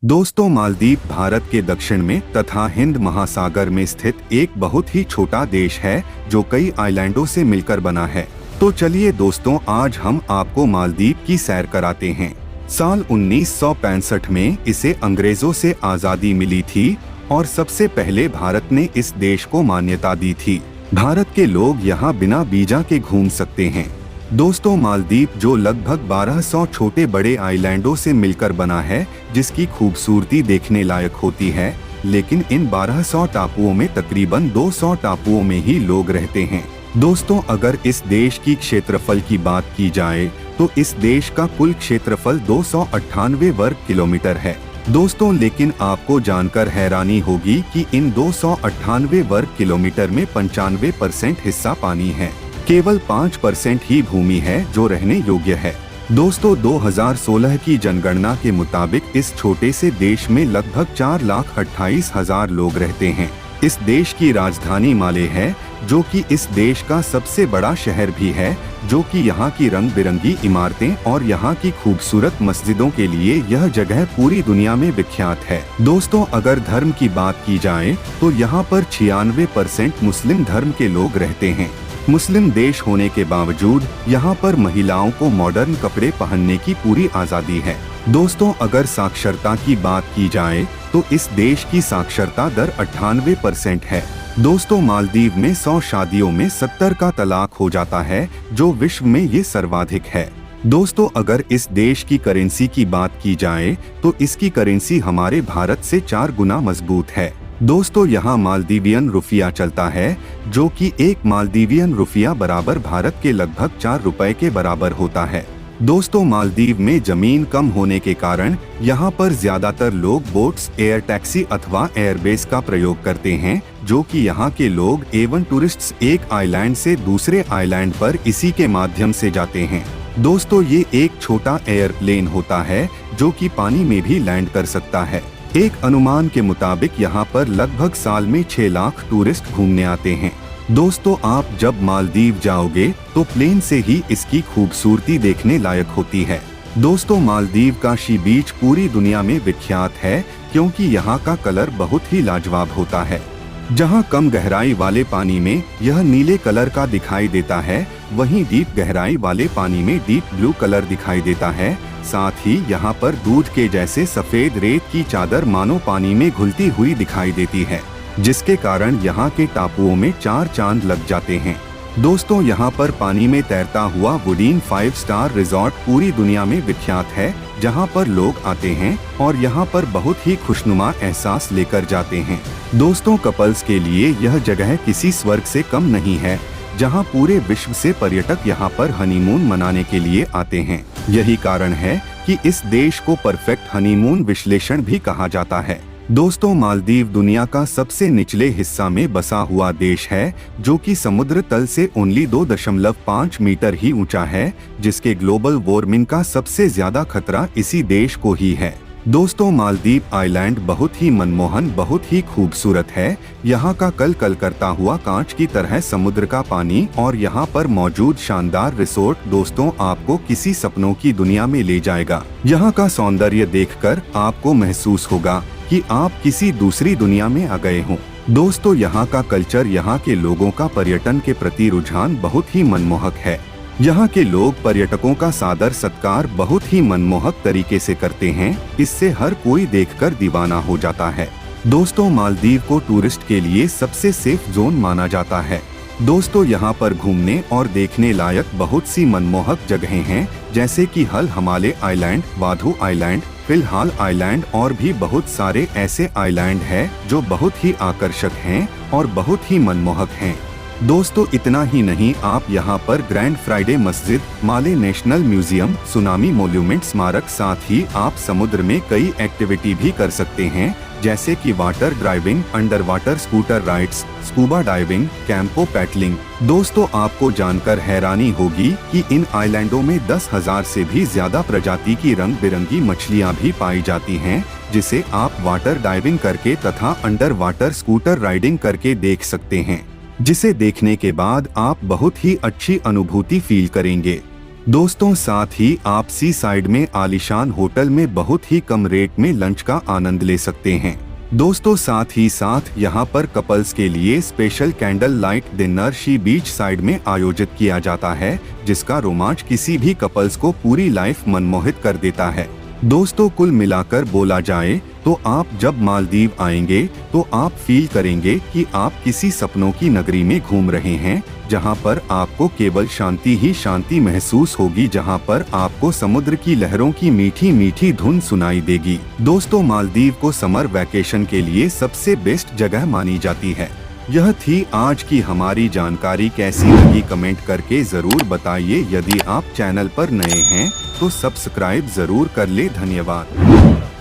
दोस्तों, मालदीव भारत के दक्षिण में तथा हिंद महासागर में स्थित एक बहुत ही छोटा देश है जो कई आइलैंडों से मिलकर बना है। तो चलिए दोस्तों, आज हम आपको मालदीव की सैर कराते हैं। साल 1965 में इसे अंग्रेजों से आजादी मिली थी और सबसे पहले भारत ने इस देश को मान्यता दी थी। भारत के लोग यहाँ बिना वीजा के घूम सकते हैं। दोस्तों, मालदीव जो लगभग 1200 छोटे बड़े आइलैंडों से मिलकर बना है, जिसकी खूबसूरती देखने लायक होती है, लेकिन इन 1200 टापुओं में तकरीबन 200 टापुओं में ही लोग रहते हैं। दोस्तों, अगर इस देश की क्षेत्रफल की बात की जाए तो इस देश का कुल क्षेत्रफल 298 वर्ग किलोमीटर है। दोस्तों, लेकिन आपको जानकर हैरानी होगी कि इन 298 वर्ग किलोमीटर में 95% हिस्सा पानी है। केवल 5% ही भूमि है जो रहने योग्य है। दोस्तों, 2016 की जनगणना के मुताबिक इस छोटे से देश में लगभग 4,28,000 लोग रहते हैं। इस देश की राजधानी माले है, जो कि इस देश का सबसे बड़ा शहर भी है, जो कि यहाँ की रंग बिरंगी इमारतें और यहाँ की खूबसूरत मस्जिदों के लिए यह जगह पूरी दुनिया में विख्यात है। दोस्तों, अगर धर्म की बात की जाए तो यहाँ पर 96% मुस्लिम धर्म के लोग रहते हैं। मुस्लिम देश होने के बावजूद यहाँ पर महिलाओं को मॉडर्न कपड़े पहनने की पूरी आज़ादी है। दोस्तों, अगर साक्षरता की बात की जाए तो इस देश की साक्षरता दर 98% है। दोस्तों, मालदीव में 100 शादियों में 70 का तलाक हो जाता है, जो विश्व में ये सर्वाधिक है। दोस्तों, अगर इस देश की करेंसी की बात की जाए तो इसकी करेंसी हमारे भारत से 4 गुना मजबूत है। दोस्तों, यहाँ मालदीवियन रुपया चलता है, जो कि एक मालदीवियन रुपया बराबर भारत के लगभग 4 रुपए के बराबर होता है। दोस्तों, मालदीव में जमीन कम होने के कारण यहाँ पर ज्यादातर लोग बोट्स, एयर टैक्सी अथवा एयरबेस का प्रयोग करते हैं, जो कि यहाँ के लोग एवं टूरिस्ट्स एक आइलैंड से दूसरे आइलैंड पर इसी के माध्यम से जाते हैं। दोस्तों, ये एक छोटा एयरप्लेन होता है जो कि पानी में भी लैंड कर सकता है। एक अनुमान के मुताबिक यहाँ पर लगभग साल में 6 लाख टूरिस्ट घूमने आते हैं। दोस्तों, आप जब मालदीव जाओगे तो प्लेन से ही इसकी खूबसूरती देखने लायक होती है। दोस्तों, मालदीव का सी बीच पूरी दुनिया में विख्यात है, क्योंकि यहाँ का कलर बहुत ही लाजवाब होता है। जहाँ कम गहराई वाले पानी में यह नीले कलर का दिखाई देता है, वहीं डीप गहराई वाले पानी में डीप ब्लू कलर दिखाई देता है। साथ ही यहाँ पर दूध के जैसे सफेद रेत की चादर मानो पानी में घुलती हुई दिखाई देती है, जिसके कारण यहाँ के टापुओं में 4 चांद लग जाते हैं। दोस्तों, यहाँ पर पानी में तैरता हुआ वुडीन 5 स्टार रिजॉर्ट पूरी दुनिया में विख्यात है, जहाँ पर लोग आते हैं और यहाँ पर बहुत ही खुशनुमा एहसास लेकर जाते हैं। दोस्तों, कपल्स के लिए यह जगह किसी स्वर्ग से कम नहीं है, जहां पूरे विश्व से पर्यटक यहां पर हनीमून मनाने के लिए आते हैं। यही कारण है कि इस देश को परफेक्ट हनीमून विश्लेषण भी कहा जाता है। दोस्तों, मालदीव दुनिया का सबसे निचले हिस्सा में बसा हुआ देश है, जो कि समुद्र तल से ओनली 2.5 मीटर ही ऊंचा है, जिसके ग्लोबल वार्मिंग का सबसे ज्यादा खतरा इसी देश को ही है। दोस्तों, मालदीव आइलैंड बहुत ही मनमोहन, बहुत ही खूबसूरत है। यहाँ का कल कल करता हुआ कांच की तरह समुद्र का पानी और यहाँ पर मौजूद शानदार रिसोर्ट दोस्तों आपको किसी सपनों की दुनिया में ले जाएगा। यहाँ का सौंदर्य देखकर आपको महसूस होगा कि आप किसी दूसरी दुनिया में आ गए हों। दोस्तों, यहाँ का कल्चर, यहाँ के लोगों का पर्यटन के प्रति रुझान बहुत ही मनमोहक है। यहाँ के लोग पर्यटकों का सादर सत्कार बहुत ही मनमोहक तरीके से करते हैं। इससे हर कोई देखकर दीवाना हो जाता है। दोस्तों, मालदीव को टूरिस्ट के लिए सबसे सेफ जोन माना जाता है। दोस्तों, यहाँ पर घूमने और देखने लायक बहुत सी मनमोहक जगहें हैं, जैसे कि हल हमाले आइलैंड, वाधु आइलैंड, फिलहाल आइलैंड और भी बहुत सारे ऐसे आइलैंड हैं जो बहुत ही आकर्षक हैं और बहुत ही मनमोहक हैं। दोस्तों, इतना ही नहीं, आप यहाँ पर ग्रैंड फ्राइडे मस्जिद, माले नेशनल म्यूजियम, सुनामी मोन्यूमेंट स्मारक, साथ ही आप समुद्र में कई एक्टिविटी भी कर सकते हैं, जैसे कि water driving, under water scooter rides, scuba diving, कैंपो पैडलिंग। दोस्तों, आपको जानकर हैरानी होगी कि इन आइलैंडों में 10,000 से भी ज्यादा प्रजाति की रंग बिरंगी मछलियाँ भी पाई जाती हैं, जिसे आप वाटर डाइविंग करके तथा अंडर वाटर स्कूटर राइडिंग करके देख सकते हैं, जिसे देखने के बाद आप बहुत ही अच्छी अनुभूति फील करेंगे। दोस्तों साथ ही आप सी साइड में आलीशान होटल में बहुत ही कम रेट में लंच का आनंद ले सकते हैं। दोस्तों साथ ही साथ यहाँ पर कपल्स के लिए special candle light dinner she beach side में आयोजित किया जाता है, जिसका रोमांच किसी भी कपल्स को पूरी लाइफ मनमोहित कर देता है। दोस्तों कुल मिलाकर बोला जाए तो आप जब मालदीव आएंगे तो आप फील करेंगे कि आप किसी सपनों की नगरी में घूम रहे हैं, जहां पर आपको केवल शांति ही शांति महसूस होगी, जहां पर आपको समुद्र की लहरों की मीठी मीठी धुन सुनाई देगी। दोस्तों मालदीव को समर वैकेशन के लिए सबसे बेस्ट जगह मानी जाती है। यह थी आज की हमारी जानकारी, कैसी लगी कमेंट करके जरूर बताइए। यदि आप चैनल पर नए हैं तो सब्सक्राइब जरूर कर ले। धन्यवाद।